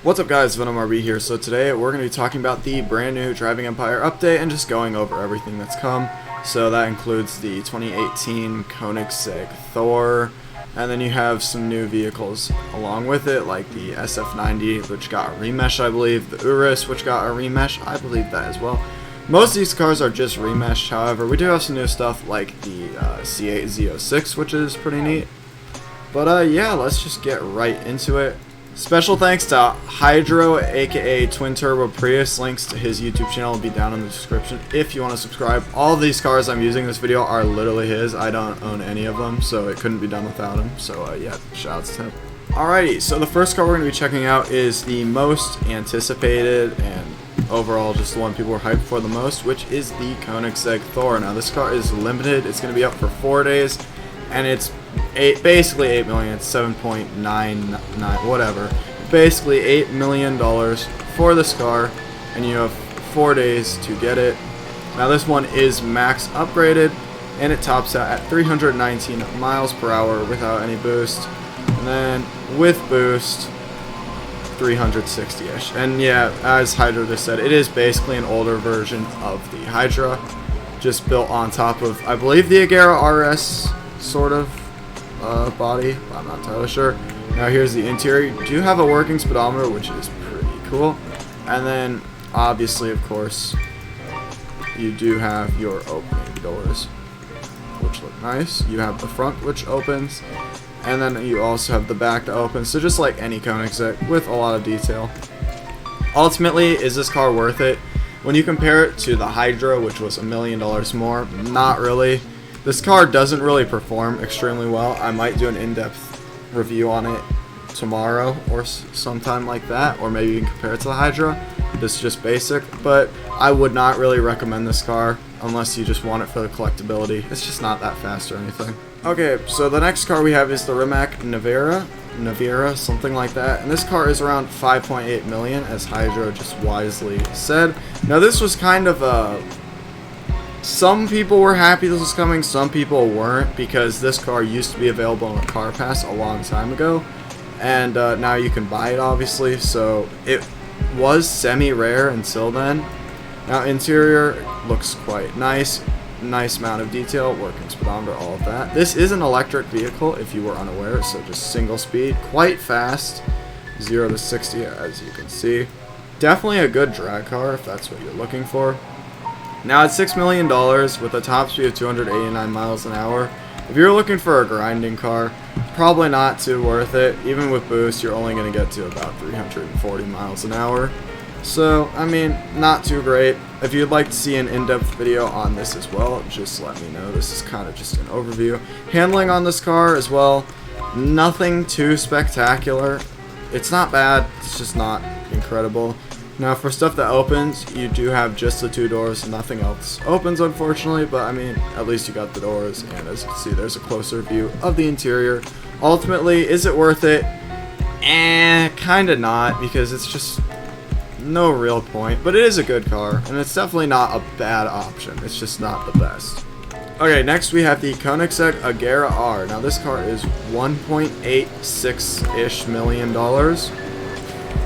What's up guys, Venom RB here. So today we're going to be talking about the brand new Driving Empire update and just going over everything that's come. So that includes the 2018 Koenigsegg Thor, and then you have some new vehicles along with it, like the SF90, which got a remesh, I believe, the Urus, which got a remesh, I believe that as well. Most of these cars are just remeshed, however, we do have some new stuff like the C8 Z06, which is pretty neat. But yeah, let's just get right into it. Special thanks to Hydro, aka Twin Turbo Prius. Links to his YouTube channel will be down in the description if you want to subscribe. All of these cars I'm using in this video are literally his. I don't own any of them, so it couldn't be done without him. So yeah, shouts to him. Alrighty, so the first car we're going to be checking out is the most anticipated and overall just the one people were hyped for the most, which is the Koenigsegg Thor. Now this car is limited. It's going to be up for 4 days, and it's basically 8 million. It's 7.99 whatever, basically $8 million for this car, and you have 4 days to get it. Now this one is max upgraded, and it tops out at 319 miles per hour without any boost, and then with boost 360ish. And yeah, as Hydra just said, it is basically an older version of the Hydra, just built on top of, I believe, the AGR RS sort of body. I'm not entirely sure. Now here's the interior. You do have a working speedometer, which is pretty cool. And then obviously, of course, you do have your opening doors, which look nice. You have the front, which opens, and then you also have the back that opens. So just like any Koenigsegg, with a lot of detail. Ultimately, is this car worth it? When you compare it to the Hydra, which was $1 million more, not really. This car doesn't really perform extremely well. I might do an in-depth review on it tomorrow or sometime like that, or maybe you can compare it to the Hydra. This is just basic, but I would not really recommend this car unless you just want it for the collectability. It's just not that fast or anything. Okay, so the next car we have is the Rimac Naviera, something like that, and this car is around 5.8 million, as Hydra just wisely said. Now this was kind of a... Some people were happy this was coming, some people weren't, because this car used to be available on the Car Pass a long time ago, and now you can buy it, obviously, so it was semi-rare until then. Now interior looks quite nice amount of detail, working speedometer, all of that. This is an electric vehicle, if you were unaware, so just single speed, quite fast, 0 to 60 as you can see. Definitely a good drag car if that's what you're looking for. Now it's $6 million with a top speed of 289 miles an hour. If you're looking for a grinding car, probably not too worth it. Even with boost, you're only going to get to about 340 miles an hour. So, I mean, not too great. If you'd like to see an in-depth video on this as well, just let me know. This is kind of just an overview. Handling on this car as well, nothing too spectacular. It's not bad, it's just not incredible. Now for stuff that opens, you do have just the 2 doors, nothing else opens unfortunately, but I mean, at least you got the doors, and as you can see, there's a closer view of the interior. Ultimately, is it worth it? Kinda not, because it's just no real point, but it is a good car, and it's definitely not a bad option, it's just not the best. Okay, next we have the Koenigsegg AGR R. Now this car is $1.86-ish million.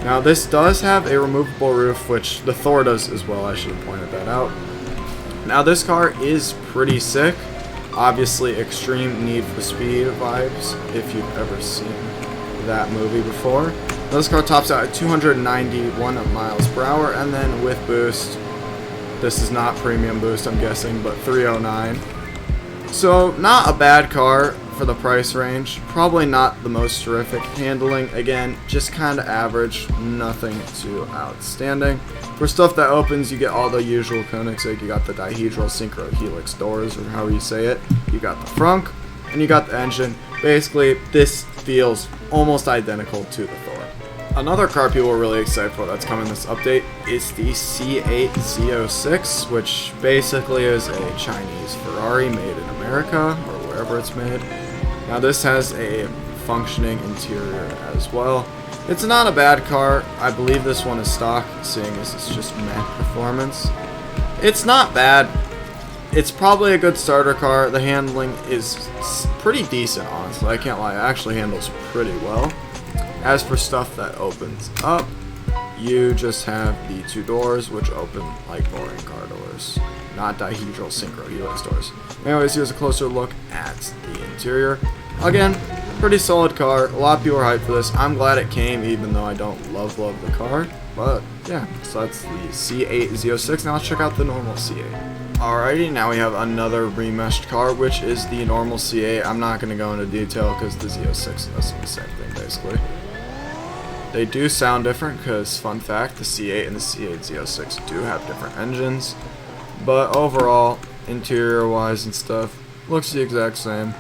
Now this does have a removable roof, which the Thor does as well, I should have pointed that out. Now this car is pretty sick. Obviously Extreme Need for Speed vibes, if you've ever seen that movie before. Now, this car tops out at 291 miles per hour, and then with boost, this is not premium boost I'm guessing, but 309. So not a bad car for the price range. Probably not the most terrific handling. Again, just kind of average, nothing too outstanding. For stuff that opens, you get all the usual Koenigsegg. You got the dihedral synchro helix doors, or however you say it. You got the frunk, and you got the engine. Basically, this feels almost identical to the Thor. Another car people were really excited for that's coming in this update is the C8 Z06, which basically is a Chinese Ferrari made in America, or wherever it's made. Now this has a functioning interior as well. It's not a bad car. I believe this one is stock, seeing as it's just meh performance. It's not bad. It's probably a good starter car. The handling is pretty decent, honestly. I can't lie. It actually handles pretty well. As for stuff that opens up, you just have the 2 doors, which open like boring car doors, not dihedral synchro helix doors. Anyways, here's a closer look at the interior. Again, pretty solid car. A lot of people are hyped for this. I'm glad it came, even though I don't love the car. But yeah, so that's the C8 Z06. Now let's check out the normal C8. Alrighty, now we have another remeshed car, which is the normal C8. I'm not going to go into detail because the Z06 does the same thing basically. They do sound different because, fun fact, the C8 and the C8 Z06 do have different engines. But overall, interior wise and stuff, looks the exact same.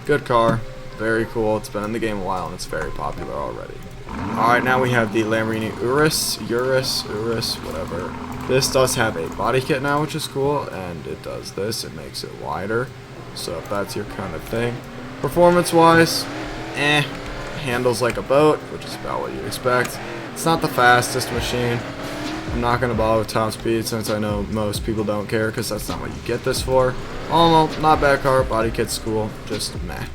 Good car, very cool. It's been in the game a while and it's very popular already. Alright, now we have the Lamborghini Urus, whatever. This does have a body kit now, which is cool, and it does this. It makes it wider, so if that's your kind of thing. Performance-wise, handles like a boat, which is about what you'd expect. It's not the fastest machine. I'm not going to bother with top speed since I know most people don't care because that's not what you get this for. All in all, not bad car, body kit's cool, just meh.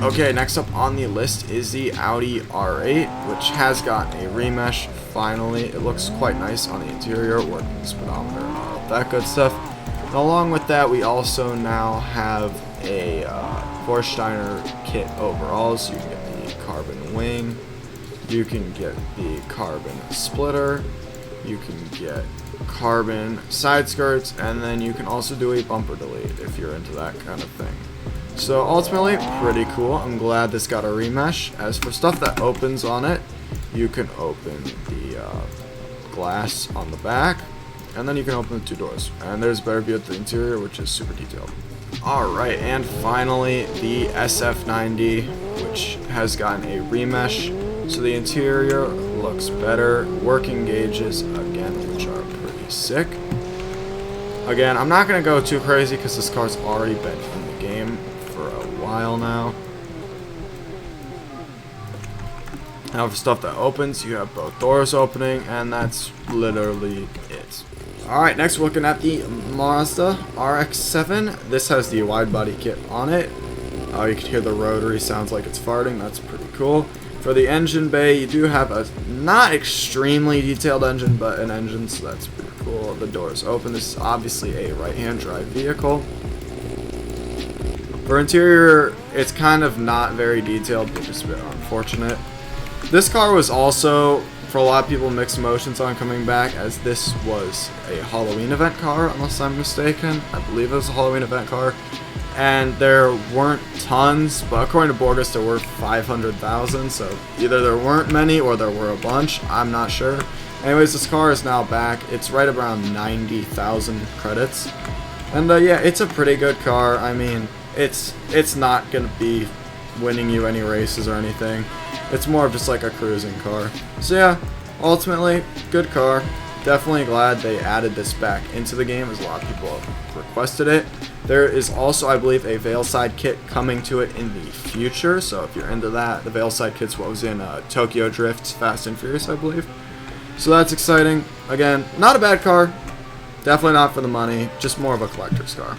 Okay, next up on the list is the Audi R8, which has got a remesh, finally. It looks quite nice on the interior, working speedometer and all of that good stuff. And along with that, we also now have a Vorsteiner kit overalls. You can get the carbon wing, you can get the carbon splitter, you can get carbon side skirts, and then you can also do a bumper delete if you're into that kind of thing. So ultimately, pretty cool. I'm glad this got a remesh. As for stuff that opens on it, you can open the glass on the back, and then you can open the 2 doors. And there's a better view at the interior, which is super detailed. Alright, and finally, the SF90, which has gotten a remesh. So the interior looks better. Working gauges, again, which are pretty sick. Again, I'm not going to go too crazy because this car's already been in the game for a while now. Now for stuff that opens, you have both doors opening, and that's literally it. Alright, next we're looking at the Mazda RX7. This has the wide body kit on it. You can hear the rotary sounds like it's farting, that's pretty cool. For the engine bay, you do have a not extremely detailed engine, but an engine, so that's pretty cool. The doors open. This is obviously a right-hand drive vehicle. For interior, it's kind of not very detailed, which is a bit unfortunate. This car was also, for a lot of people, mixed emotions on coming back, as this was a Halloween event car, unless I'm mistaken. I believe it was a Halloween event car. And there weren't tons, but according to Borges, there were 500,000, so either there weren't many or there were a bunch. I'm not sure. Anyways, this car is now back. It's right around 90,000 credits. And yeah, it's a pretty good car. I mean, it's not going to be winning you any races or anything. It's more of just like a cruising car. So yeah, ultimately, good car. Definitely glad they added this back into the game, as a lot of people have requested it. There is also, I believe, a Veilside kit coming to it in the future, so if you're into that, the Veilside kit's what was in Tokyo Drift's Fast and Furious, I believe. So that's exciting. Again, not a bad car. Definitely not for the money, just more of a collector's car.